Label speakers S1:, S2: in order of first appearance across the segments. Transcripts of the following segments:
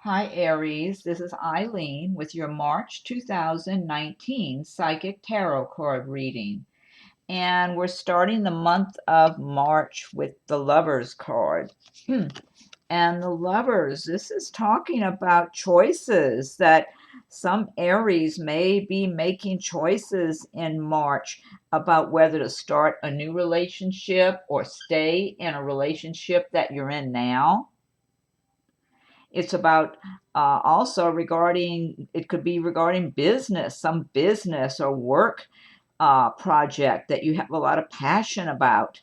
S1: Hi, Aries. This is Eileen with your March 2019 Psychic Tarot card reading. And we're starting the month of March with the Lovers card. And the Lovers, this is talking about choices that some Aries may be making choices in March about whether to start a new relationship or stay in a relationship that you're in now. It's about also regarding, it could be regarding business, some business or work project that you have a lot of passion about,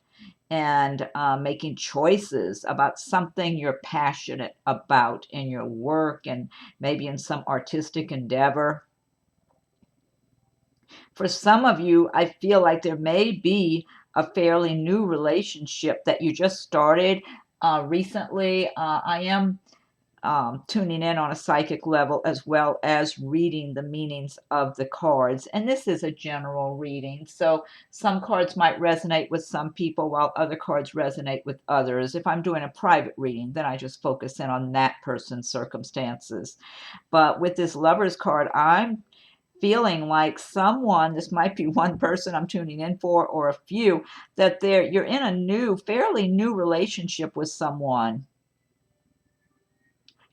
S1: and making choices about something you're passionate about in your work and maybe in some artistic endeavor. For some of you, I feel like there may be a fairly new relationship that you just started recently. I am tuning in on a psychic level as well as reading the meanings of the cards. And this is a general reading. So some cards might resonate with some people while other cards resonate with others. If I'm doing a private reading, then I just focus in on that person's circumstances. But with this Lover's card, I'm feeling like someone, this might be one person I'm tuning in for or a few, that you're in a fairly new relationship with someone.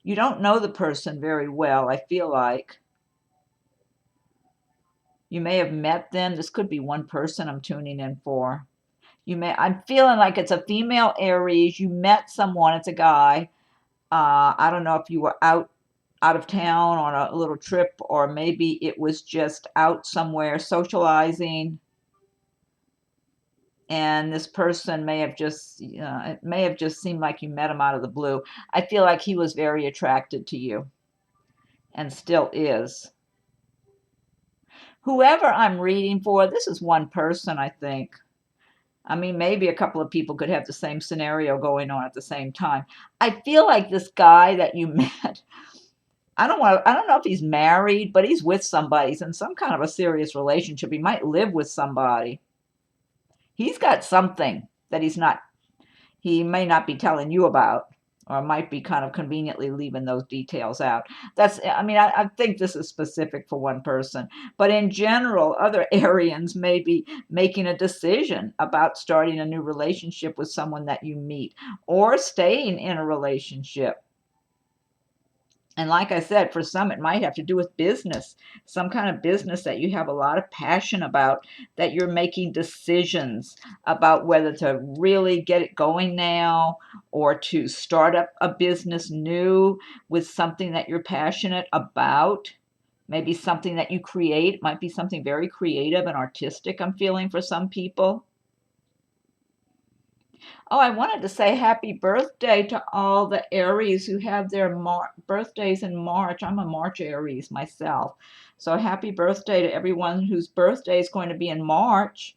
S1: You don't know the person very well, I feel like. You may have met them. This could be one person I'm tuning in for. I'm feeling like it's a female Aries. You met someone, it's a guy. I don't know if you were out of town on a little trip, or maybe it was just out somewhere socializing. And this person may have just, it may have just seemed like you met him out of the blue. I feel like he was very attracted to you and still is. Whoever I'm reading for, this is one person, I think. I mean, maybe a couple of people could have the same scenario going on at the same time. I feel like this guy that you met, I don't know if he's married, but he's with somebody. He's in some kind of a serious relationship. He might live with somebody. He's got something that he may not be telling you about, or might be kind of conveniently leaving those details out. I think this is specific for one person, but in general, other Arians may be making a decision about starting a new relationship with someone that you meet, or staying in a relationship. And like I said, for some, it might have to do with business, some kind of business that you have a lot of passion about, that you're making decisions about whether to really get it going now or to start up a business new with something that you're passionate about. Maybe something that you create, might be something very creative and artistic, I'm feeling for some people. Oh, I wanted to say happy birthday to all the Aries who have their birthdays in March. I'm a March Aries myself. So happy birthday to everyone whose birthday is going to be in March.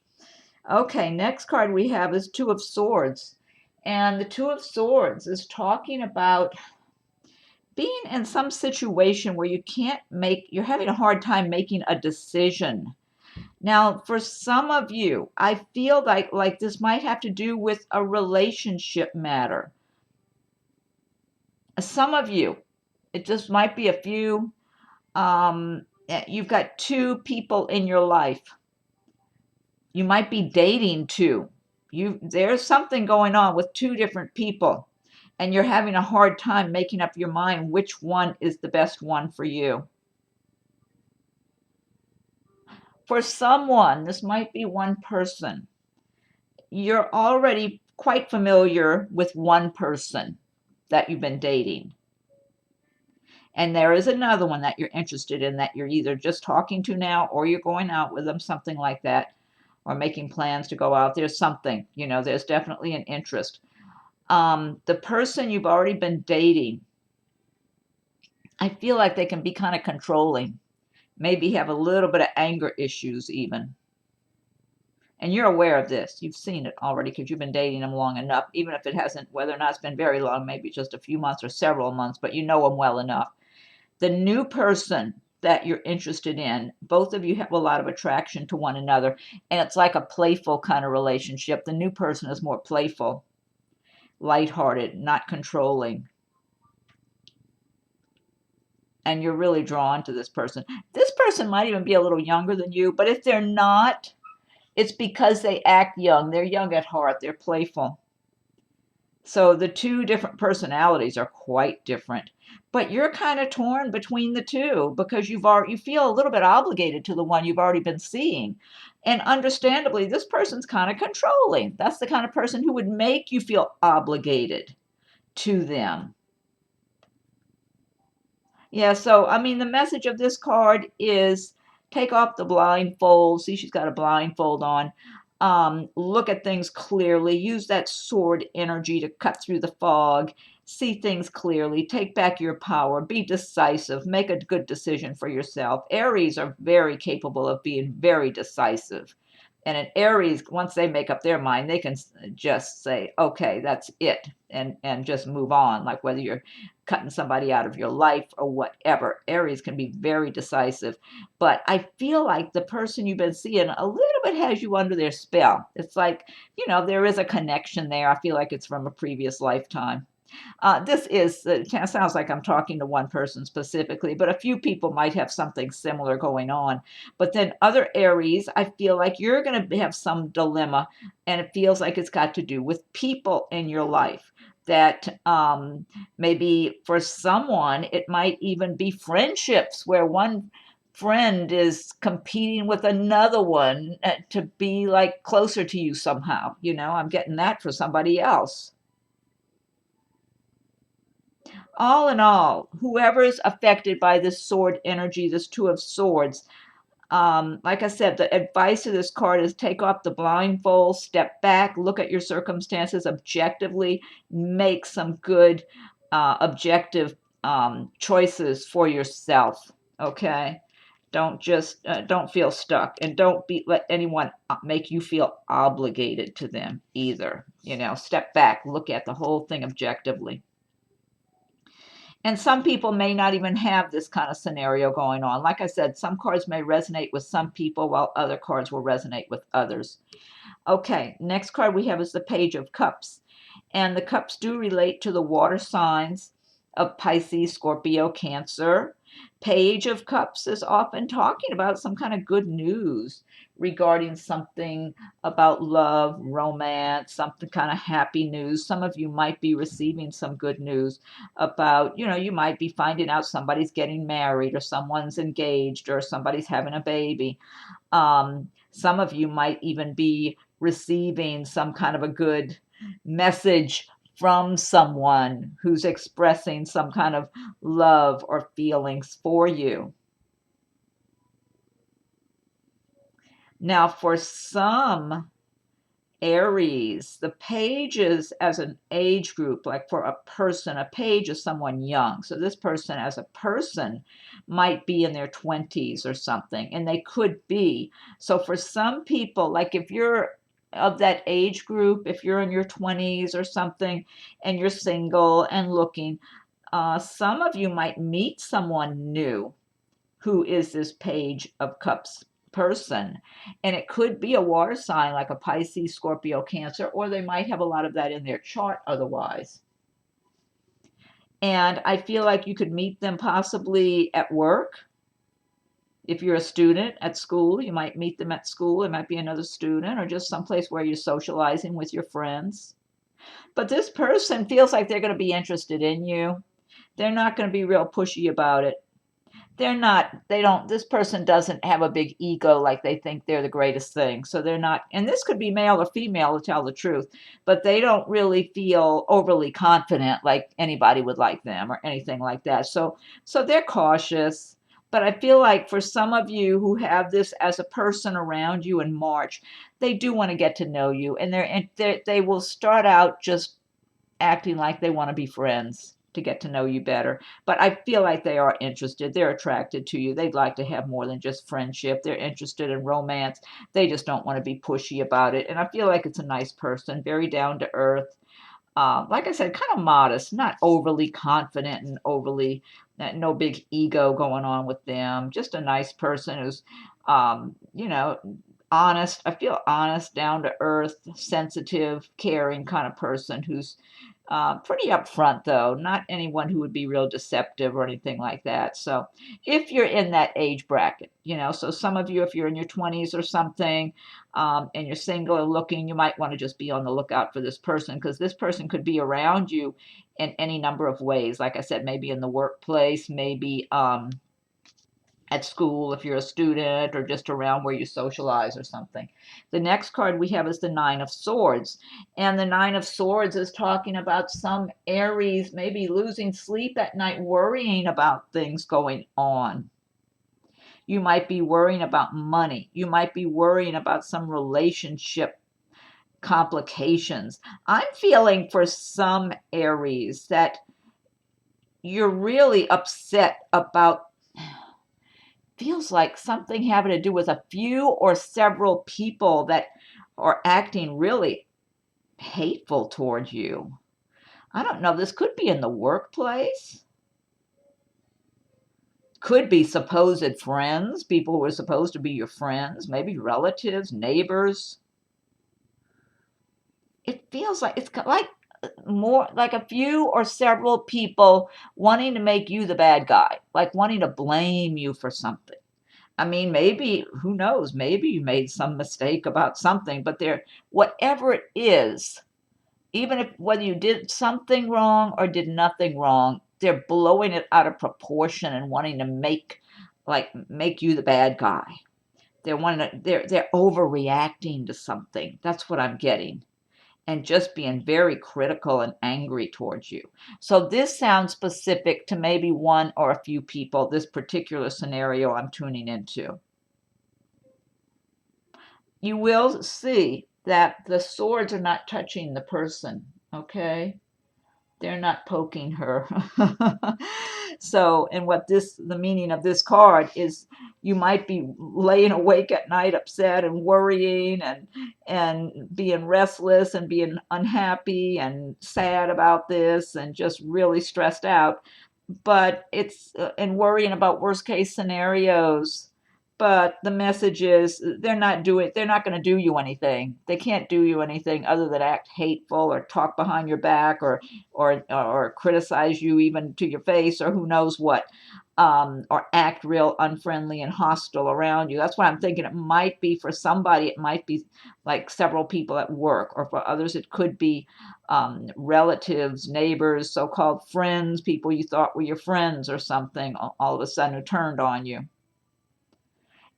S1: Okay, next card we have is Two of Swords. And the Two of Swords is talking about being in some situation where you're having a hard time making a decision. Now, for some of you, I feel like this might have to do with a relationship matter. Some of you, it just might be a few. You've got two people in your life. You might be dating two. There's something going on with two different people, and you're having a hard time making up your mind which one is the best one for you. For someone, this might be one person. You're already quite familiar with one person that you've been dating. And there is another one that you're interested in, that you're either just talking to now or you're going out with them, something like that, or making plans to go out. There's something, there's definitely an interest. The person you've already been dating, I feel like they can be kind of controlling, maybe have a little bit of anger issues even. And you're aware of this. You've seen it already because you've been dating them long enough, even if it hasn't, whether or not it's been very long, maybe just a few months or several months, but you know them well enough. The new person that you're interested in, both of you have a lot of attraction to one another, and it's like a playful kind of relationship. The new person is more playful, lighthearted, not controlling. and you're really drawn to this person. This person might even be a little younger than you, but if they're not, it's because they act young. They're young at heart. They're playful. So the two different personalities are quite different. But you're kind of torn between the two because you feel a little bit obligated to the one you've already been seeing. And understandably, this person's kind of controlling. That's the kind of person who would make you feel obligated to them. Yeah, so I mean, the message of this card is take off the blindfold. See, she's got a blindfold on. Look at things clearly. Use that sword energy to cut through the fog. See things clearly. Take back your power. Be decisive. Make a good decision for yourself. Aries are very capable of being very decisive. And an Aries, once they make up their mind, they can just say, okay, that's it, and just move on. Like whether you're cutting somebody out of your life or whatever, Aries can be very decisive. But I feel like the person you've been seeing a little bit has you under their spell. It's like, there is a connection there. I feel like it's from a previous lifetime. It kind of sounds like I'm talking to one person specifically, but a few people might have something similar going on. But then other Aries, I feel like you're going to have some dilemma, and it feels like it's got to do with people in your life. That maybe for someone, it might even be friendships where one friend is competing with another one to be like closer to you somehow. I'm getting that for somebody else. All in all, whoever is affected by this sword energy, this Two of Swords, like I said, the advice of this card is take off the blindfold, step back, look at your circumstances objectively, make some good objective choices for yourself. Okay. Don't feel stuck, and don't let anyone make you feel obligated to them either. Step back, look at the whole thing objectively. And some people may not even have this kind of scenario going on. Like I said, some cards may resonate with some people while other cards will resonate with others. Okay, next card we have is the Page of Cups. And the cups do relate to the water signs of Pisces, Scorpio, Cancer. Page of Cups is often talking about some kind of good news regarding something about love, romance, something kind of happy news. Some of you might be receiving some good news about, you might be finding out somebody's getting married or someone's engaged or somebody's having a baby. Some of you might even be receiving some kind of a good message from someone who's expressing some kind of love or feelings for you. Now, for some Aries, the pages as an age group, like for a person, a page is someone young. So this person as a person might be in their 20s or something, and they could be. So for some people, like if you're of that age group, if you're in your 20s or something and you're single and looking, some of you might meet someone new who is this Page of Cups person. And it could be a water sign like a Pisces, Scorpio, Cancer, or they might have a lot of that in their chart otherwise. And I feel like you could meet them possibly at work. If you're a student at school, you might meet them at school. It might be another student or just someplace where you're socializing with your friends. But this person feels like they're going to be interested in you. They're not going to be real pushy about it. This person doesn't have a big ego like they think they're the greatest thing. So they're not, and this could be male or female to tell the truth, but they don't really feel overly confident like anybody would like them or anything like that. So they're cautious. But I feel like for some of you who have this as a person around you in March, they do want to get to know you, and they will start out just acting like they want to be friends to get to know you better. But I feel like they are interested. They're attracted to you. They'd like to have more than just friendship. They're interested in romance. They just don't want to be pushy about it. And I feel like it's a nice person, very down to earth. Like I said, kind of modest, not overly confident and overly, no big ego going on with them. Just a nice person who's, honest. I feel honest, down to earth, sensitive, caring kind of person who's Pretty upfront, though, not anyone who would be real deceptive or anything like that. So if you're in that age bracket, so some of you, if you're in your 20s or something, and you're single or looking, you might want to just be on the lookout for this person, because this person could be around you in any number of ways. Like I said, maybe in the workplace, maybe at school if you're a student, or just around where you socialize or something. The next card we have is the Nine of Swords. And the Nine of Swords is talking about some Aries maybe losing sleep at night, worrying about things going on. You might be worrying about money. You might be worrying about some relationship complications. I'm feeling for some Aries that you're really upset about, feels like something having to do with a few or several people that are acting really hateful towards you. I don't know. This could be in the workplace. Could be supposed friends, people who are supposed to be your friends, maybe relatives, neighbors. It feels like it's like more like a few or several people wanting to make you the bad guy, like wanting to blame you for something. I mean, maybe, who knows, maybe you made some mistake about something, but whatever it is, even if whether you did something wrong or did nothing wrong, they're blowing it out of proportion and wanting to make you the bad guy. They're overreacting to something. That's what I'm getting. And just being very critical and angry towards you. So this sounds specific to maybe one or a few people, this particular scenario I'm tuning into. You will see that the swords are not touching the person, okay? They're not poking her. So, and the meaning of this card is, you might be laying awake at night upset and worrying and being restless and being unhappy and sad about this and just really stressed out. But and worrying about worst case scenarios. But the message is, they're not going to do you anything. They can't do you anything other than act hateful or talk behind your back, or criticize you even to your face, or who knows what, or act real unfriendly and hostile around you. That's why I'm thinking it might be for somebody, it might be like several people at work, or for others it could be relatives, neighbors, so-called friends, people you thought were your friends or something, all of a sudden who turned on you.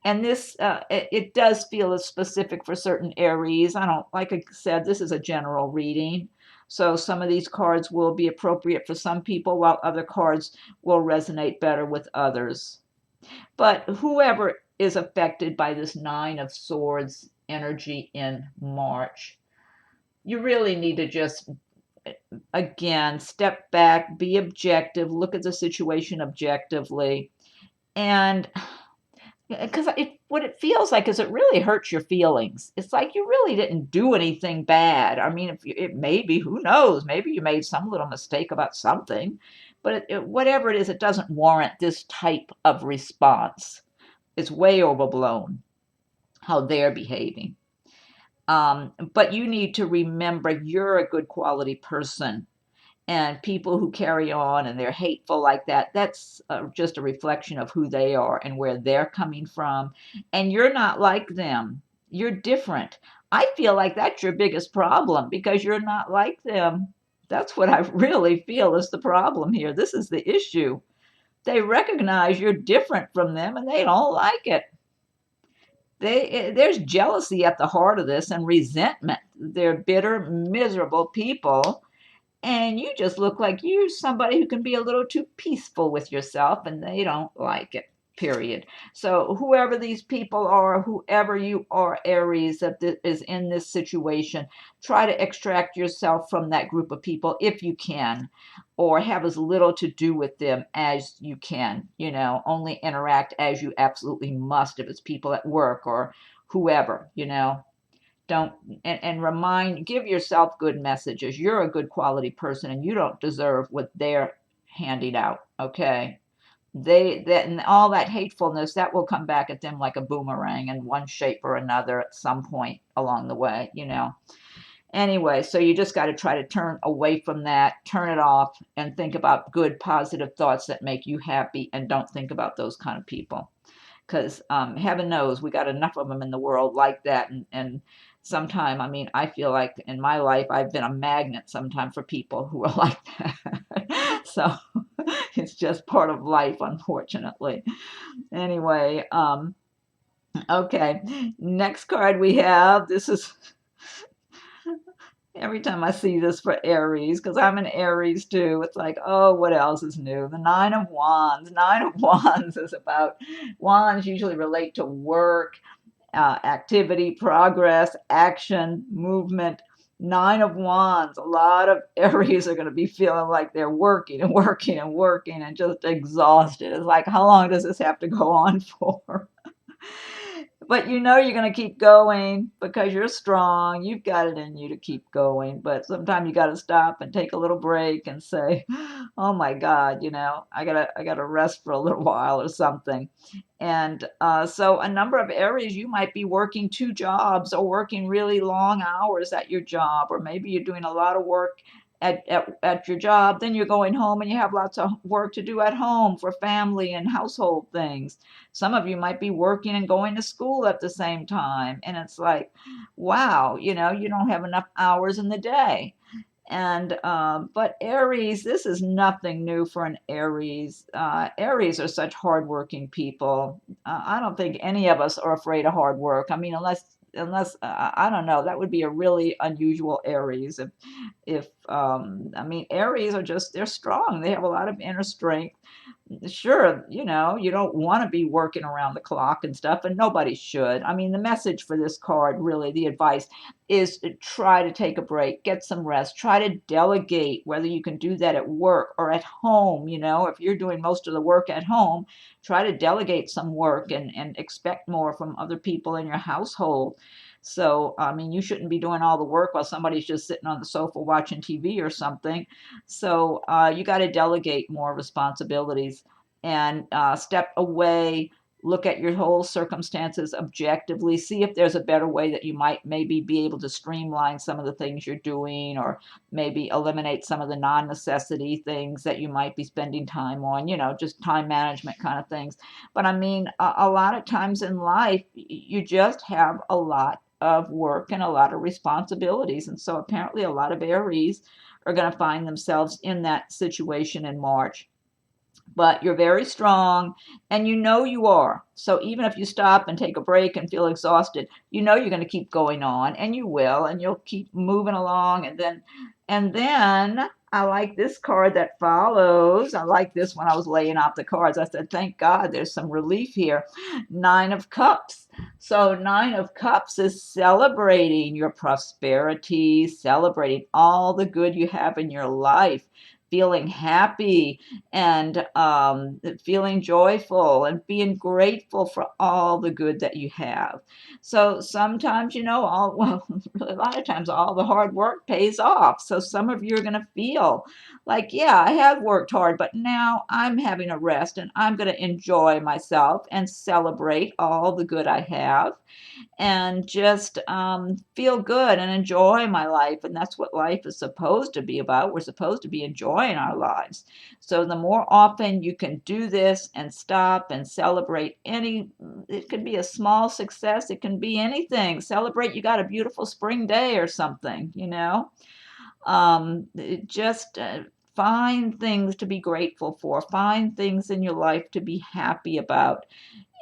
S1: And this, it does feel as specific for certain Aries. Like I said, this is a general reading. So some of these cards will be appropriate for some people, while other cards will resonate better with others. But whoever is affected by this Nine of Swords energy in March, you really need to just, again, step back, be objective, look at the situation objectively. And because what it feels like is, it really hurts your feelings. It's like you really didn't do anything bad. I mean, it maybe, who knows, maybe you made some little mistake about something, but whatever it is, it doesn't warrant this type of response. It's way overblown how they're behaving. But you need to remember, you're a good quality person. And people who carry on and they're hateful like that, that's just a reflection of who they are and where they're coming from. And you're not like them. You're different. I feel like that's your biggest problem, because you're not like them. That's what I really feel is the problem here. This is the issue. They recognize you're different from them and they don't like it. There's jealousy at the heart of this, and resentment. They're bitter, miserable people. And you just look like you're somebody who can be a little too peaceful with yourself, and they don't like it, period. So whoever these people are, whoever you are, Aries, that is in this situation, try to extract yourself from that group of people if you can, or have as little to do with them as you can. Only interact as you absolutely must, if it's people at work or whoever. Don't, and give yourself good messages. You're a good quality person and you don't deserve what they're handing out. Okay. And all that hatefulness, that will come back at them like a boomerang in one shape or another at some point along the way. Anyway, so you just got to try to turn away from that, turn it off, and think about good, positive thoughts that make you happy, and don't think about those kind of people. Because heaven knows we got enough of them in the world like that. And sometime, I mean, I feel like in my life, I've been a magnet sometime for people who are like that. So it's just part of life, unfortunately. Anyway, okay. Next card we have, this is every time I see this for Aries, because I'm an Aries too, it's like, oh, what else is new? The Nine of Wands. Nine of Wands is about, wands usually relate to work, activity, progress, action, movement. Nine of Wands. A lot of Aries are going to be feeling like they're working and working and working and just exhausted. It's like, how long does this have to go on for? But you know you're going to keep going because you're strong. You've got it in you to keep going. But sometimes you got to stop and take a little break and say, "Oh my God, I gotta rest for a little while or something." And so a number of areas you might be working two jobs or working really long hours at your job, or maybe you're doing a lot of work at your job, then you're going home and you have lots of work to do at home for family and household things. Some of you might be working and going to school at the same time, and it's like, wow, you don't have enough hours in the day. And but Aries, this is nothing new for an Aries. Aries are such hardworking people. I don't think any of us are afraid of hard work. I mean, unless I don't know, that would be a really unusual Aries. If I mean, Aries are just, they're strong. They have a lot of inner strength. Sure, you don't want to be working around the clock and stuff, and nobody should. I mean, the message for this card, really, the advice is to try to take a break, get some rest, try to delegate, whether you can do that at work or at home. If you're doing most of the work at home, try to delegate some work and expect more from other people in your household. So, I mean, you shouldn't be doing all the work while somebody's just sitting on the sofa watching TV or something. So, you got to delegate more responsibilities and step away, look at your whole circumstances objectively, see if there's a better way that you might maybe be able to streamline some of the things you're doing, or maybe eliminate some of the non-necessity things that you might be spending time on, just time management kind of things. But I mean, a lot of times in life, you just have a lot of work and a lot of responsibilities. And so apparently a lot of Aries are going to find themselves in that situation in March. But you're very strong, and you are. So even if you stop and take a break and feel exhausted, you're going to keep going on, and you will, and you'll keep moving along. And then I like this card that follows. I like this when I was laying out the cards. I said, thank God there's some relief here. Nine of Cups. So Nine of Cups is celebrating your prosperity, celebrating all the good you have in your life, feeling happy and feeling joyful and being grateful for all the good that you have. So sometimes, well, a lot of times all the hard work pays off. So some of you are going to feel like, yeah, I have worked hard, but now I'm having a rest and I'm going to enjoy myself and celebrate all the good I have, and just feel good and enjoy my life. And that's what life is supposed to be about. We're supposed to be enjoying our lives. So the more often you can do this and stop and celebrate it could be a small success, it can be anything. Celebrate you got a beautiful spring day or something, just find things to be grateful for, find things in your life to be happy about,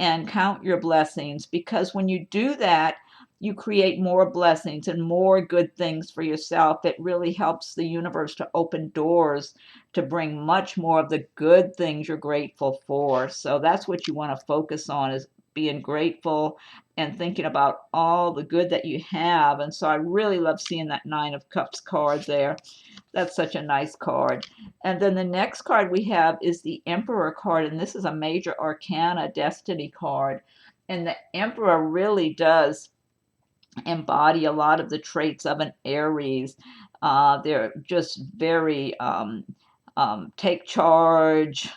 S1: and count your blessings, because when you do that, you create more blessings and more good things for yourself. It really helps the universe to open doors to bring much more of the good things you're grateful for. So that's what you want to focus on, is being grateful and thinking about all the good that you have. And so I really love seeing that Nine of Cups card there. That's such a nice card. And then the next card we have is the Emperor card, and this is a major arcana destiny card. And the Emperor really does embody a lot of the traits of an Aries. They're just very take charge,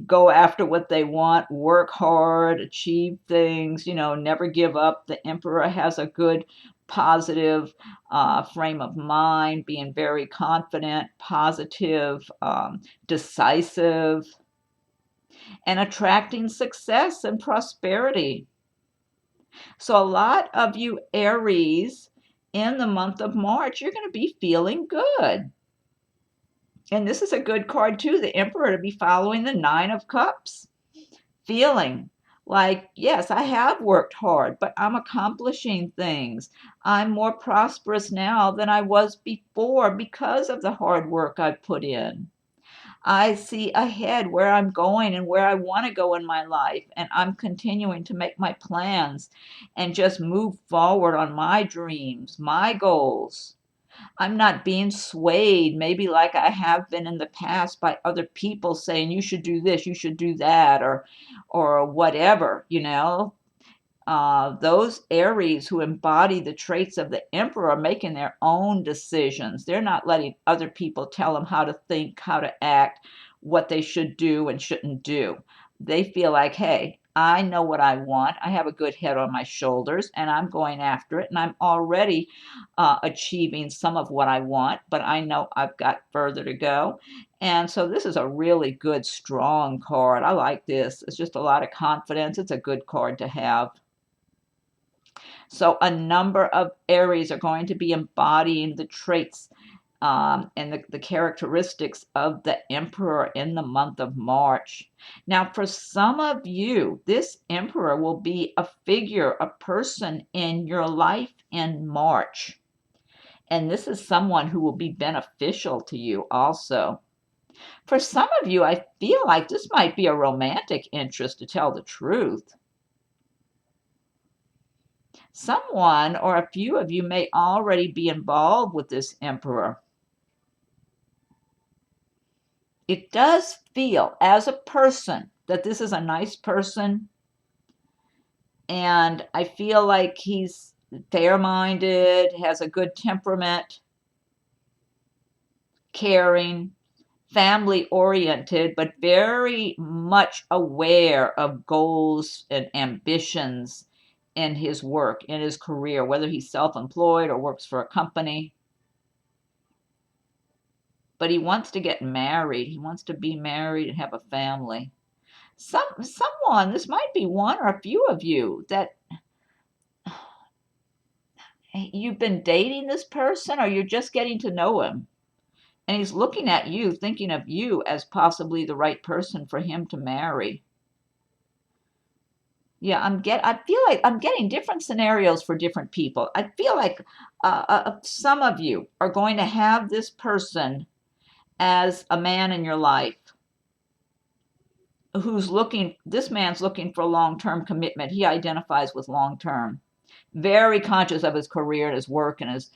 S1: go after what they want, work hard, achieve things, never give up. The Emperor has a good positive frame of mind, being very confident, positive, decisive, and attracting success and prosperity. So a lot of you Aries in the month of March, you're going to be feeling good. And this is a good card too, the Emperor, to be following the Nine of Cups. Feeling like, yes, I have worked hard, but I'm accomplishing things. I'm more prosperous now than I was before because of the hard work I've put in. I see ahead where I'm going and where I want to go in my life, and I'm continuing to make my plans and just move forward on my dreams, my goals. I'm not being swayed, maybe like I have been in the past, by other people saying you should do this, you should do that, or whatever, you know. Those Aries who embody the traits of the Emperor are making their own decisions. They're not letting other people tell them how to think, how to act, what they should do and shouldn't do. They feel like, hey, I know what I want. I have a good head on my shoulders and I'm going after it. And I'm already achieving some of what I want, but I know I've got further to go. And so this is a really good, strong card. I like this. It's just a lot of confidence. It's a good card to have. So a number of Aries are going to be embodying the traits and the characteristics of the Emperor in the month of March. Now, for some of you, this Emperor will be a figure, a person in your life in March. And this is someone who will be beneficial to you also. For some of you, I feel like this might be a romantic interest, to tell the truth. Someone or a few of you may already be involved with this Emperor. It does feel as a person that this is a nice person, and I feel like he's fair-minded, has a good temperament, caring, family-oriented, but very much aware of goals and ambitions in his work, in his career, whether he's self-employed or works for a company. But he wants to get married. He wants to be married and have a family. Someone, this might be one or a few of you, that you've been dating this person or you're just getting to know him. And he's looking at you, thinking of you as possibly the right person for him to marry. Yeah, I feel like I'm getting different scenarios for different people. I feel like some of you are going to have this person as a man in your life who's looking, this man's looking for long-term commitment. He identifies with long-term, very conscious of his career and his work and his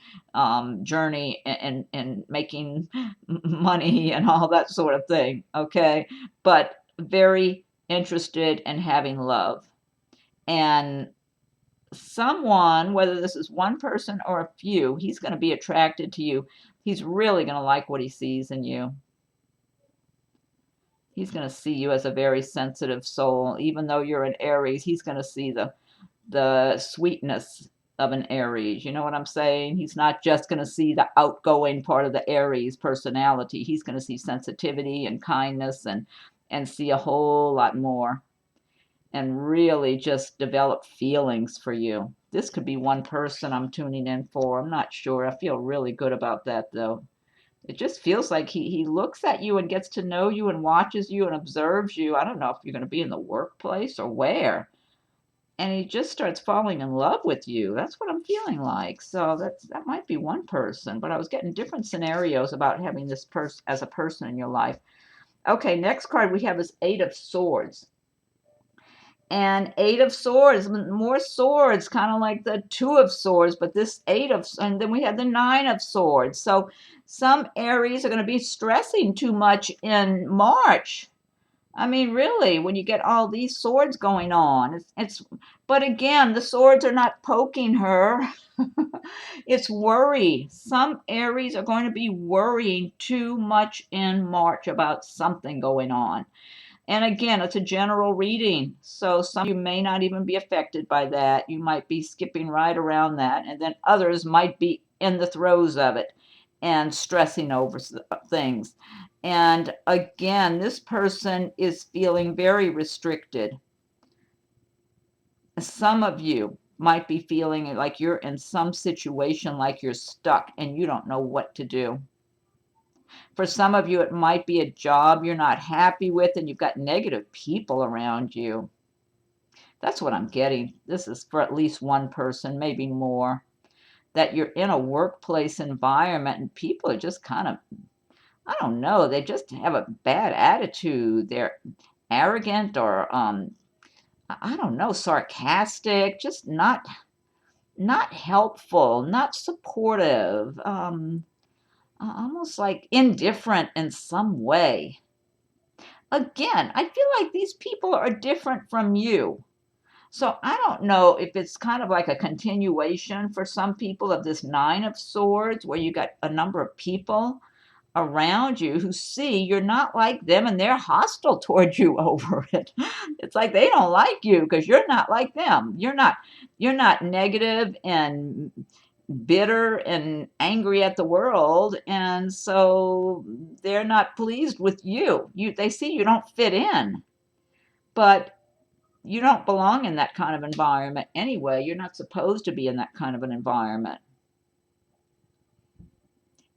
S1: journey and making money and all that sort of thing, okay? But very interested in having love. And someone, whether this is one person or a few, he's going to be attracted to you. He's really going to like what he sees in you. He's going to see you as a very sensitive soul. Even though you're an Aries, he's going to see the sweetness of an Aries. You know what I'm saying? He's not just going to see the outgoing part of the Aries personality. He's going to see sensitivity and kindness and see a whole lot more, and really just develop feelings for you. This could be one person I'm tuning in for. I'm not sure. I feel really good about that, though. It just feels like he looks at you and gets to know you and watches you and observes you. I don't know if you're going to be in the workplace or where. And he just starts falling in love with you. That's what I'm feeling like. So that might be one person, but I was getting different scenarios about having this person as a person in your life. Okay, next card we have is Eight of Swords. And Eight of Swords, more swords, kind of like the Two of Swords, but this and then we have the Nine of Swords. So some Aries are going to be stressing too much in March. I mean, really, when you get all these swords going on, but again, the swords are not poking her. It's worry. Some Aries are going to be worrying too much in March about something going on. And again, it's a general reading, so some of you may not even be affected by that. You might be skipping right around that, and then others might be in the throes of it and stressing over things. And again, this person is feeling very restricted. Some of you might be feeling like you're in some situation, like you're stuck and you don't know what to do. For some of you, it might be a job you're not happy with and you've got negative people around you. That's what I'm getting. This is for at least one person, maybe more. That you're in a workplace environment and people are just kind of, I don't know, they just have a bad attitude. They're arrogant or, I don't know, sarcastic, just not helpful, not supportive, almost like indifferent in some way. Again, I feel like these people are different from you. So I don't know if it's kind of like a continuation for some people of this Nine of Swords, where you got a number of people around you who see you're not like them and they're hostile towards you over it. It's like they don't like you because you're not like them. You're not negative and bitter and angry at the world, and so they're not pleased with you. They see you don't fit in, but you don't belong in that kind of environment anyway. You're not supposed to be in that kind of an environment.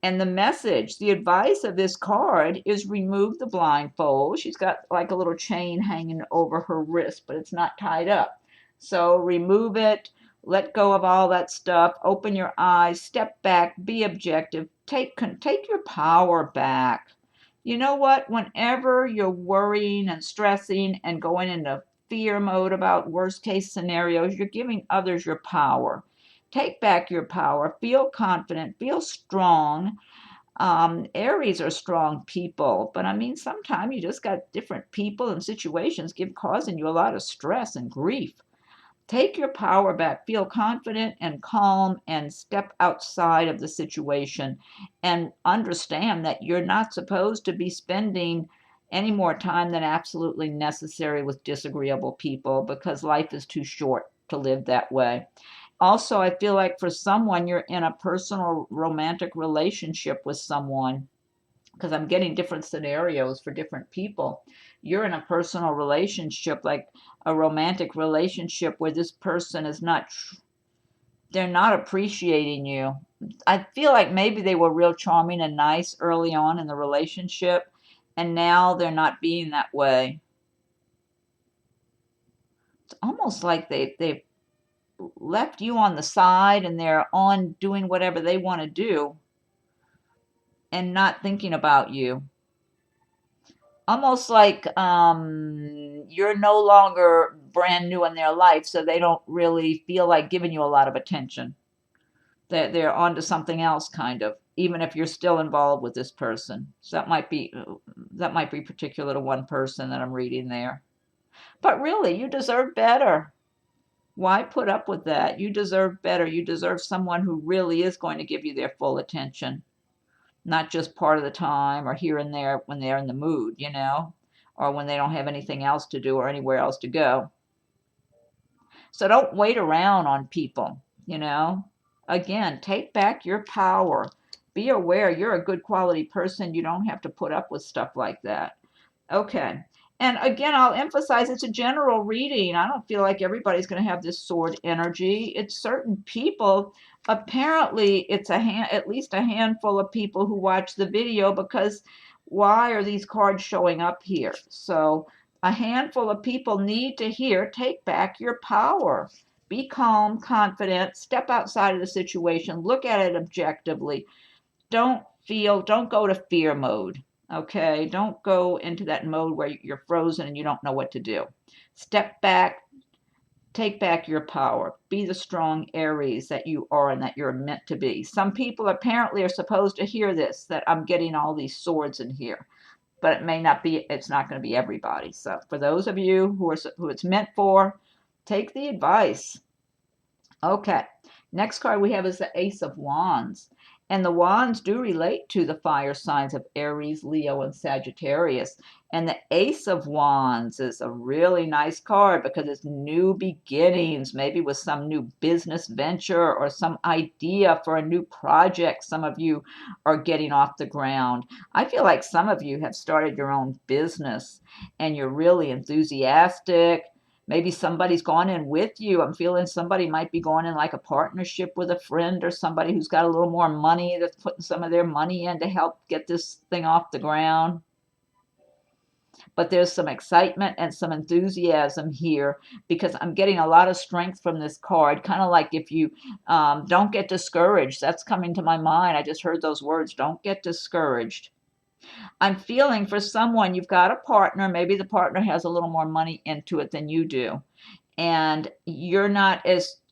S1: And the message, the advice of this card is remove the blindfold. She's got like a little chain hanging over her wrist, but it's not tied up. So remove it, let go of all that stuff, open your eyes, step back, be objective, take your power back. You know what? Whenever you're worrying and stressing and going into fear mode about worst case scenarios, you're giving others your power. Take back your power. Feel confident. Feel strong. Aries are strong people, but I mean, sometimes you just got different people and situations causing you a lot of stress and grief. Take your power back. Feel confident and calm and step outside of the situation and understand that you're not supposed to be spending any more time than absolutely necessary with disagreeable people, because life is too short to live that way. Also, I feel like for someone, you're in a personal romantic relationship with someone, because I'm getting different scenarios for different people. You're in a personal relationship, like a romantic relationship, where this person is not, they're not appreciating you. I feel like maybe they were real charming and nice early on in the relationship, and now they're not being that way. It's almost like they've left you on the side and they're on doing whatever they want to do and not thinking about you. Almost like you're no longer brand new in their life, so they don't really feel like giving you a lot of attention. They're on to something else, kind of, even if you're still involved with this person. So that might be particular to one person that I'm reading there. But really, you deserve better. Why put up with that? You deserve better. You deserve someone who really is going to give you their full attention, not just part of the time or here and there when they're in the mood, or when they don't have anything else to do or anywhere else to go. So don't wait around on people, Again, take back your power. Be aware you're a good quality person. You don't have to put up with stuff like that. Okay. And again, I'll emphasize it's a general reading. I don't feel like everybody's going to have this sword energy. It's certain people. Apparently, it's at least a handful of people who watch the video, because why are these cards showing up here? So a handful of people need to hear, take back your power. Be calm, confident, step outside of the situation, look at it objectively. Don't go to fear mode. Okay, don't go into that mode where you're frozen and you don't know what to do. Step back, take back your power. Be the strong Aries that you are and that you're meant to be. Some people apparently are supposed to hear this, that I'm getting all these swords in here, but it may not be, it's not going to be everybody. So for those of you who it's meant for, take the advice. Okay, next card we have is the Ace of Wands. And the wands do relate to the fire signs of Aries, Leo, and Sagittarius. And the Ace of Wands is a really nice card because it's new beginnings, maybe with some new business venture or some idea for a new project some of you are getting off the ground. I feel like some of you have started your own business and you're really enthusiastic. Maybe somebody's gone in with you. I'm feeling somebody might be going in like a partnership with a friend or somebody who's got a little more money that's putting some of their money in to help get this thing off the ground. But there's some excitement and some enthusiasm here because I'm getting a lot of strength from this card. Kind of like if you don't get discouraged. That's coming to my mind. I just heard those words. Don't get discouraged. I'm feeling for someone, you've got a partner, maybe the partner has a little more money into it than you do, and you're not as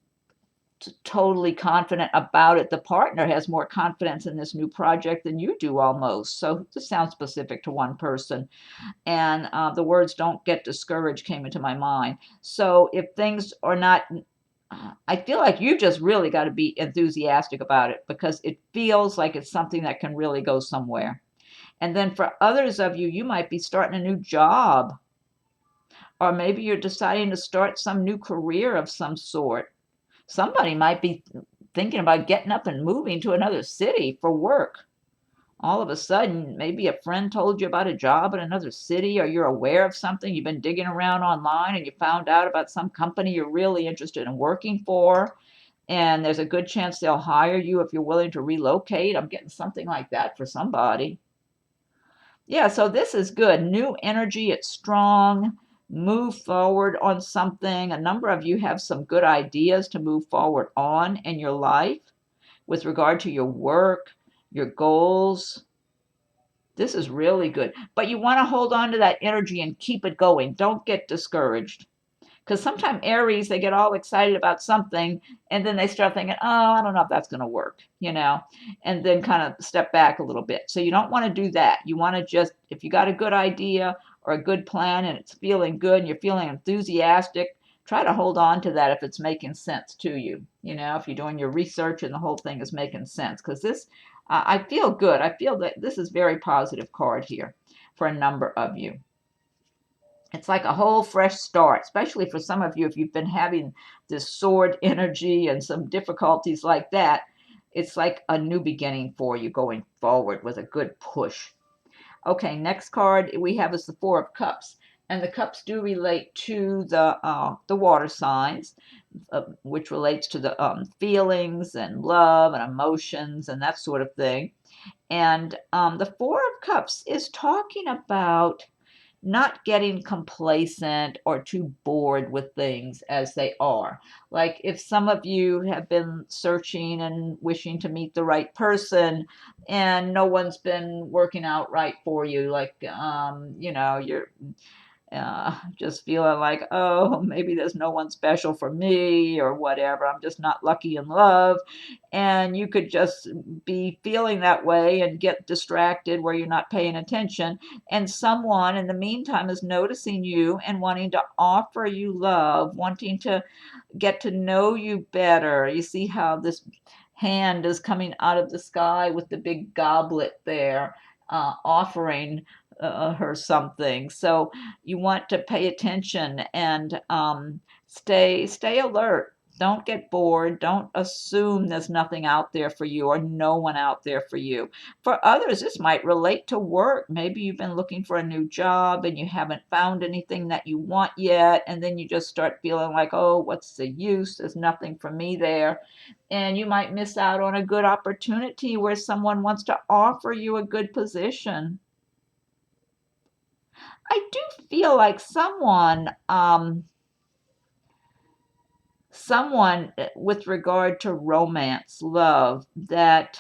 S1: totally confident about it. The partner has more confidence in this new project than you do almost. So this sounds specific to one person. And the words "don't get discouraged" came into my mind. So if things are not, I feel like you just really got to be enthusiastic about it because it feels like it's something that can really go somewhere. And then for others of you, you might be starting a new job, or maybe you're deciding to start some new career of some sort. Somebody might be thinking about getting up and moving to another city for work. All of a sudden, maybe a friend told you about a job in another city, or you're aware of something, you've been digging around online and you found out about some company you're really interested in working for, and there's a good chance they'll hire you if you're willing to relocate. I'm getting something like that for somebody. Yeah, so this is good. New energy, it's strong. Move forward on something. A number of you have some good ideas to move forward on in your life with regard to your work, your goals. This is really good. But you want to hold on to that energy and keep it going. Don't get discouraged. Because sometimes Aries, they get all excited about something and then they start thinking, oh, I don't know if that's going to work, and then kind of step back a little bit. So you don't want to do that. You want to just, if you got a good idea or a good plan and it's feeling good and you're feeling enthusiastic, try to hold on to that if it's making sense to you. If you're doing your research and the whole thing is making sense. Because this, I feel good. I feel that this is very positive card here for a number of you. It's like a whole fresh start, especially for some of you if you've been having this sword energy and some difficulties like that. It's like a new beginning for you going forward with a good push. Okay, next card we have is the Four of Cups. And the cups do relate to the water signs, which relates to the feelings and love and emotions and that sort of thing. And the Four of Cups is talking about not getting complacent or too bored with things as they are. Like if some of you have been searching and wishing to meet the right person and no one's been working out right for you, like, you're just feeling like, oh, maybe there's no one special for me or whatever. I'm just not lucky in love. And you could just be feeling that way and get distracted where you're not paying attention. And someone in the meantime is noticing you and wanting to offer you love, wanting to get to know you better. You see how this hand is coming out of the sky with the big goblet there, offering her something. So you want to pay attention and stay alert. Don't get bored. Don't assume there's nothing out there for you or no one out there for you. For others, this might relate to work. Maybe you've been looking for a new job and you haven't found anything that you want yet. And then you just start feeling like, oh, what's the use? There's nothing for me there. And you might miss out on a good opportunity where someone wants to offer you a good position. I do feel like someone with regard to romance, love, that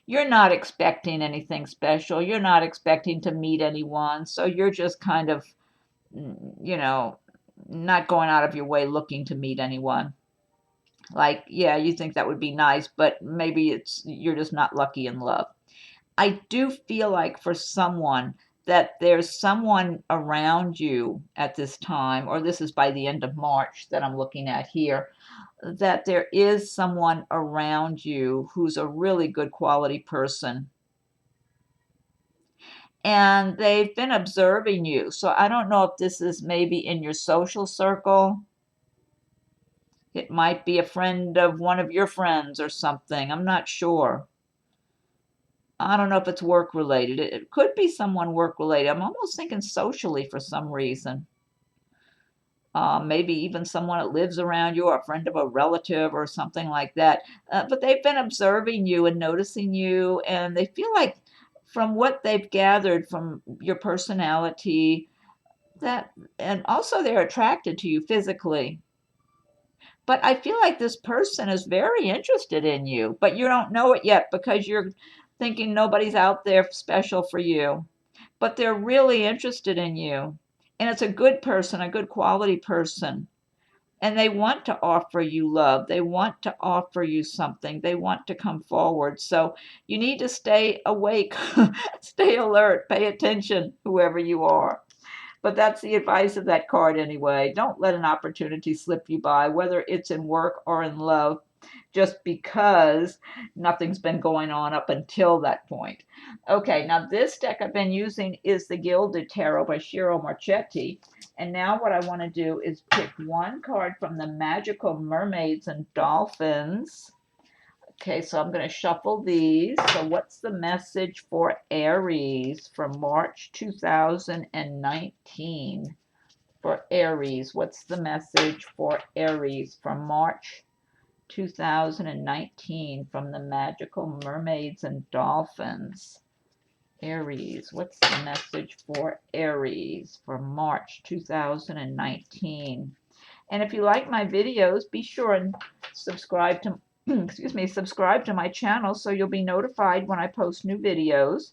S1: you're not expecting anything special. You're not expecting to meet anyone. So you're just kind of, not going out of your way looking to meet anyone. Like, yeah, you think that would be nice, but maybe you're just not lucky in love. I do feel like for someone that there's someone around you at this time, or this is by the end of March that I'm looking at here, that there is someone around you who's a really good quality person. And they've been observing you. So I don't know if this is maybe in your social circle. It might be a friend of one of your friends or something. I'm not sure. I don't know if it's work related. It could be someone work related. I'm almost thinking socially for some reason. Maybe even someone that lives around you or a friend of a relative or something like that. But they've been observing you and noticing you, and they feel like from what they've gathered from your personality, that, and also they're attracted to you physically. But I feel like this person is very interested in you, but you don't know it yet because you're thinking nobody's out there special for you. But they're really interested in you. And it's a good person, a good quality person. And they want to offer you love. They want to offer you something. They want to come forward. So you need to stay awake, stay alert, pay attention, whoever you are. But that's the advice of that card anyway. Don't let an opportunity slip you by, whether it's in work or in love, just because nothing's been going on up until that point. Okay, now this deck I've been using is the Gilded Tarot by Ciro Marchetti. And now what I want to do is pick one card from the Magical Mermaids and Dolphins. Okay, so I'm going to shuffle these. So what's the message for Aries for March 2019? For Aries, what's the message for Aries for March 2019 from the Magical Mermaids and Dolphins? Aries, what's the message for Aries for March 2019? And if you like my videos, be sure and subscribe to subscribe to my channel so you'll be notified when I post new videos.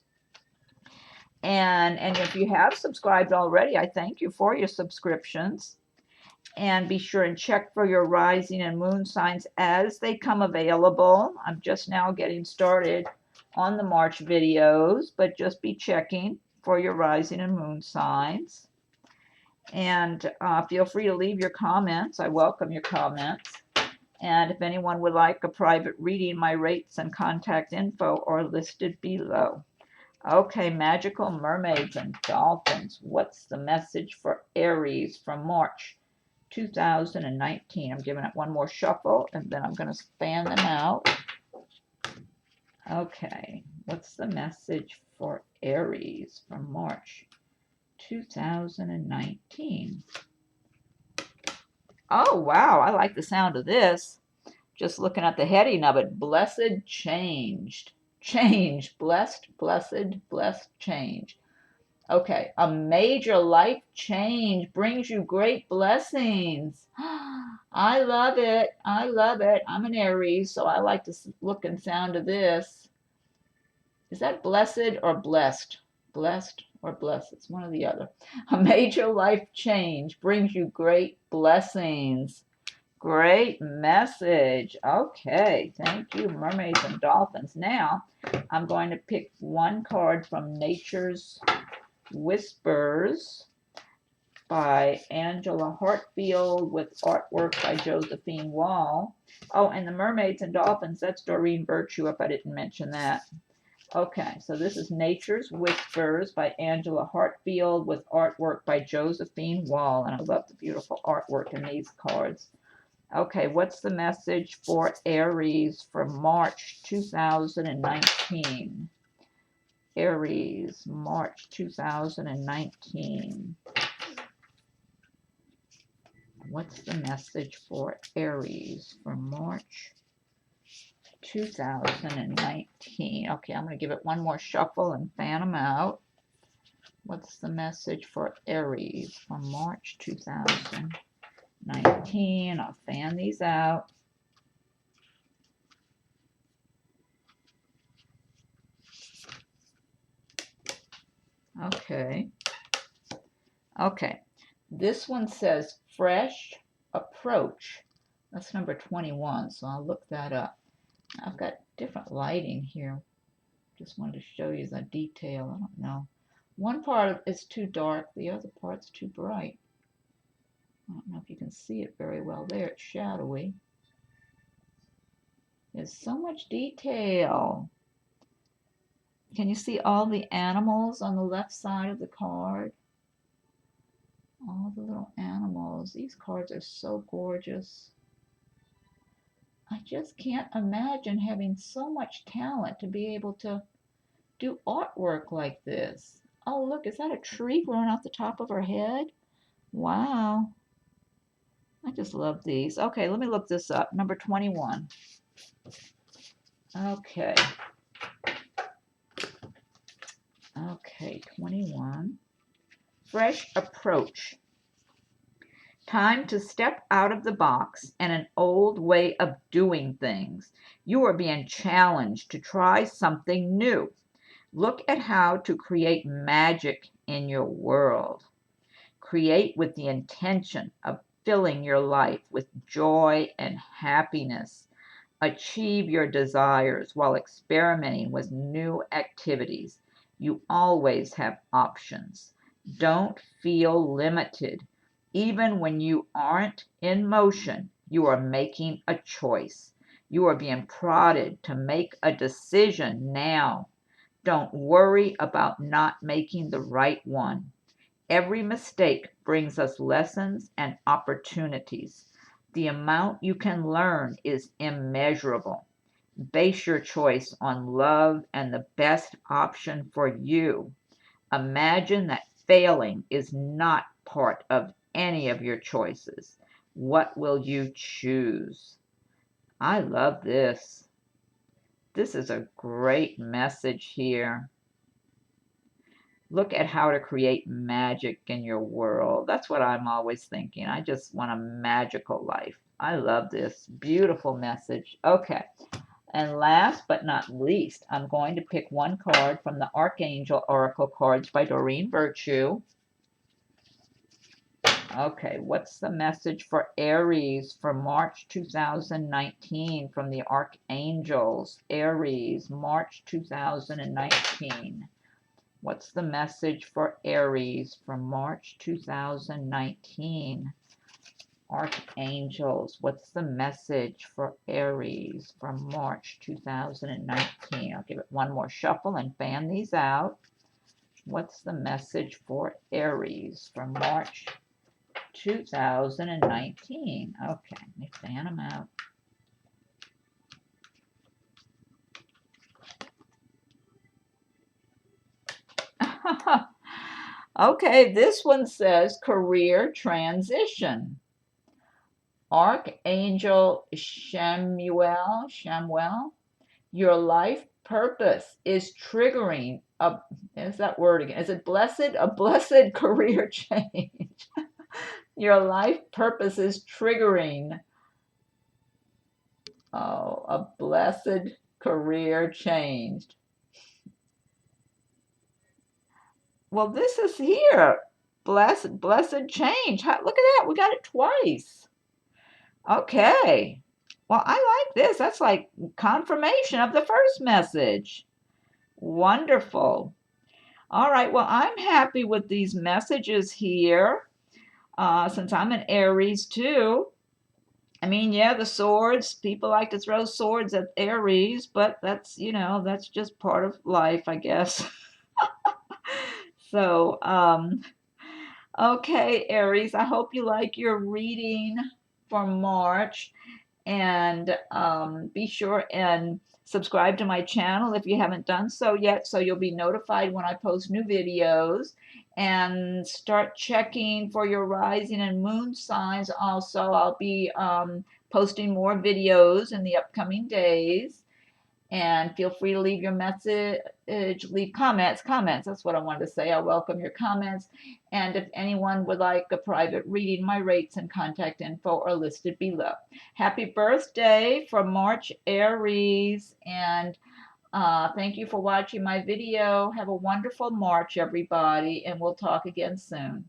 S1: And if you have subscribed already, I thank you for your subscriptions. And be sure and check for your rising and moon signs as they come available. I'm just now getting started on the March videos, but just be checking for your rising and moon signs. And feel free to leave your comments. I welcome your comments. And if anyone would like a private reading, my rates and contact info are listed below. Okay, Magical Mermaids and Dolphins. What's the message for Aries from March 2019? I'm giving it one more shuffle, and then I'm going to fan them out. Okay, what's the message for Aries from March 2019? Oh, wow, I like the sound of this. Just looking at the heading of it, blessed changed. Change, blessed, blessed change. Okay, a major life change brings you great blessings. I love it. I love it. I'm an Aries, so I like to look and sound of this. Is that blessed or blessed? Blessed or blessed? It's one or the other. A major life change brings you great blessings. Great message. Okay, thank you, Mermaids and Dolphins. Now, I'm going to pick one card from Nature's Whispers by Angela Hartfield with artwork by Josephine Wall. Oh, and the Mermaids and Dolphins, that's Doreen Virtue, if I didn't mention that. Okay, so this is Nature's Whispers by Angela Hartfield with artwork by Josephine Wall. And I love the beautiful artwork in these cards. Okay, what's the message for Aries for March 2019? Aries, March 2019. What's the message for Aries for March 2019? Okay, I'm going to give it one more shuffle and fan them out. What's the message for Aries for March 2019? I'll fan these out. Okay. Okay. This one says fresh approach. That's number 21, so I'll look that up. I've got different lighting here. Just wanted to show you the detail. I don't know One part is too dark, the other part's too bright. I don't know if you can see it very well there. It's shadowy. There's so much detail. Can you see all the animals on the left side of the card? All the little animals. These cards are so gorgeous. I just can't imagine having so much talent to be able to do artwork like this. Oh, look, is that a tree growing off the top of her head? Wow. I just love these. Okay, let me look this up. Number 21. Okay. Okay, 21. Fresh approach. Time to step out of the box and an old way of doing things. You are being challenged to try something new. Look at how to create magic in your world. Create with the intention of filling your life with joy and happiness. Achieve your desires while experimenting with new activities. You always have options. Don't feel limited. Even when you aren't in motion, you are making a choice. You are being prodded to make a decision now. Don't worry about not making the right one. Every mistake brings us lessons and opportunities. The amount you can learn is immeasurable. Base your choice on love and the best option for you. Imagine that failing is not part of any of your choices. What will you choose? I love this. This is a great message here. Look at how to create magic in your world. That's what I'm always thinking. I just want a magical life. I love this. Beautiful message. Okay. And last but not least, I'm going to pick one card from the Archangel Oracle cards by Doreen Virtue. Okay, what's the message for Aries for March 2019 from the Archangels? Aries, March 2019. What's the message for Aries for March 2019? Archangels, what's the message for Aries for March 2019? I'll give it one more shuffle and fan these out. What's the message for Aries for March 2019? Okay, let me fan them out. Okay, this one says career transition. Archangel Shamuel, your life purpose is triggering is that word again? Is it blessed? A blessed career change. Your life purpose is triggering a blessed career change. Well, this is here. Blessed change. Look at that. We got it twice. Okay. Well, I like this. That's like confirmation of the first message. Wonderful. All right. Well, I'm happy with these messages here since I'm an Aries too. I mean, yeah, the swords. People like to throw swords at Aries, but that's, that's just part of life, I guess. So, okay, Aries, I hope you like your reading for March. And be sure and subscribe to my channel if you haven't done so yet, so you'll be notified when I post new videos. And start checking for your rising and moon signs also. I'll be posting more videos in the upcoming days. And feel free to leave your message, leave comments. That's what I wanted to say. I welcome your comments. And if anyone would like a private reading, my rates and contact info are listed below. Happy birthday from March, Aries. And thank you for watching my video. Have a wonderful March, everybody. And we'll talk again soon.